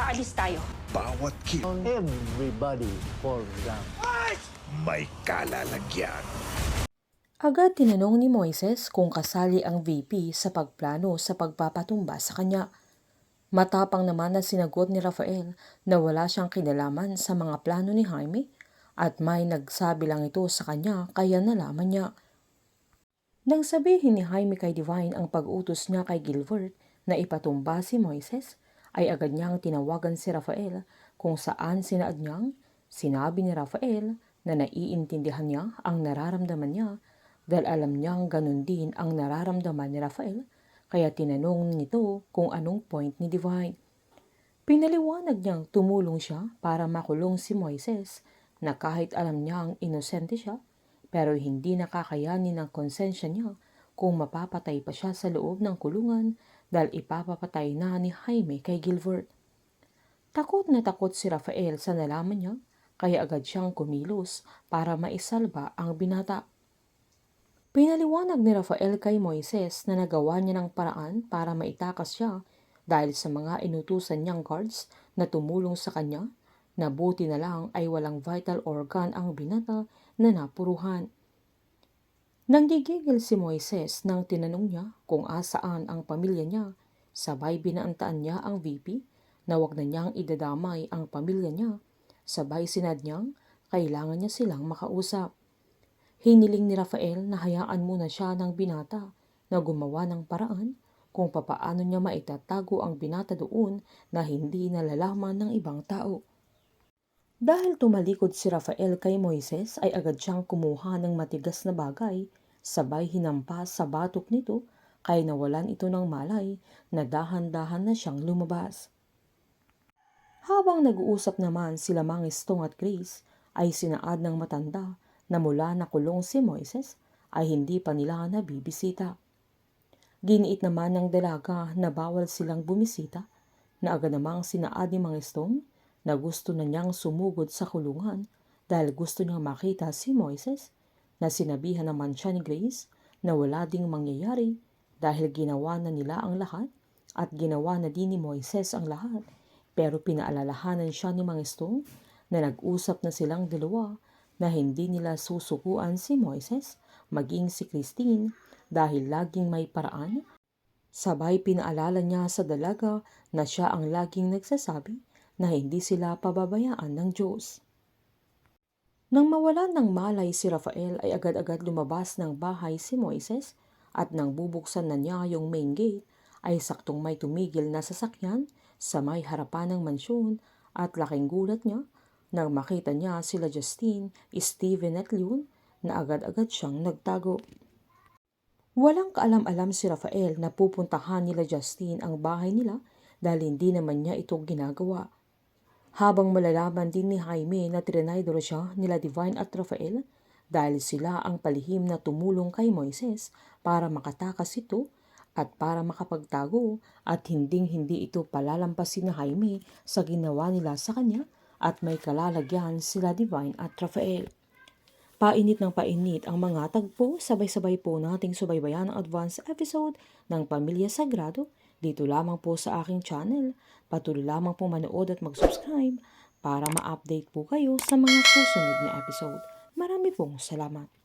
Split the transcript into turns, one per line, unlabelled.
aalis tayo.
Bawat kill
Everybody fall down.
may kalalagyan.
Agad tinanong ni Moises kung kasali ang VP sa pagplano sa pagpapatumba sa kanya. Matapang naman na sinagot ni Rafael na wala siyang kinalaman sa mga plano ni Jaime at may nagsabi lang ito sa kanya kaya nalaman niya. Nang sabihin ni Jaime kay Divine ang pag-utos niya kay Gilbert na ipatumba si Moises, ay agad niyang tinawagan si Rafael kung saan sinaad niyang sinabi ni Rafael na naiintindihan niya ang nararamdaman niya dahil alam niyang ganun din ang nararamdaman ni Rafael kaya tinanong nito kung anong point ni Divine. Pinaliwanag niyang tumulong siya para makulong si Moises na kahit alam niyang inosente siya pero hindi nakakayanin ng konsensya niya kung mapapatay pa siya sa loob ng kulungan dahil ipapapatay na ni Jaime kay Gilbert. Takot na takot si Rafael sa nalaman niya kaya agad siyang kumilos para maisalba ang binata. Pinaliwanag ni Rafael kay Moises na nagawa niya ng paraan para maitakas siya dahil sa mga inutusan niyang guards na tumulong sa kanya na buti na lang ay walang vital organ ang binata na napuruhan. Nanggigigil si Moises nang tinanong niya kung asaan ang pamilya niya, sabay binaantaan niya ang VP na wag na niyang idadamay ang pamilya niya, sabay sinad niyang kailangan niya silang makausap. Hiniling ni Rafael na hayaan muna siya ng binata na gumawa ng paraan kung papaano niya maitatago ang binata doon na hindi nalalaman ng ibang tao. Dahil tumalikod si Rafael kay Moises ay agad siyang kumuha ng matigas na bagay, sabay hinampas sa batok nito kaya nawalan ito ng malay na dahan-dahan na siyang lumabas. Habang nag-uusap naman sila Mang Stong at Grace ay sinaad ng matanda na mula nakulong si Moises ay hindi pa nila nabibisita. Giniit naman ng dalaga na bawal silang bumisita na agad namang sinaad ni Mang Stong na gusto na niyang sumugod sa kulungan dahil gusto niyang makita si Moises na sinabihan naman siya ni Grace na wala ding mangyayari dahil ginawa na nila ang lahat at ginawa na din ni Moises ang lahat pero pinaalalahanan siya ni Mang Stong na nag-usap na silang dalawa na hindi nila susukuan si Moises maging si Christine dahil laging may paraan. Sabay pinaalala niya sa dalaga na siya ang laging nagsasabi na hindi sila pababayaan ng Diyos. Nang mawalan ng malay si Rafael ay agad-agad lumabas ng bahay si Moises at nang bubuksan na niya yung main gate ay saktong may tumigil na sasakyan sa may harapan ng mansyon at laking gulat niya nang makita niya sila Justine, Steven at Leon na agad-agad siyang nagtago. Walang kaalam-alam si Rafael na pupuntahan nila Justine ang bahay nila dahil hindi naman niya ito ginagawa. Habang malalaman din ni Jaime na trinaydor siya nila Divine at Rafael dahil sila ang palihim na tumulong kay Moises para makatakas ito at para makapagtago at hinding-hindi ito palalampasin ni Jaime sa ginawa nila sa kanya at may kalalagyan sila Divine at Rafael. Painit ng painit ang mga tagpo, sabay-sabay po nating subaybayan ang advance episode ng Pamilya Sagrado dito lamang po sa aking channel. Patuloy lamang po manood at mag-subscribe para ma-update po kayo sa mga susunod na episode. Marami pong salamat.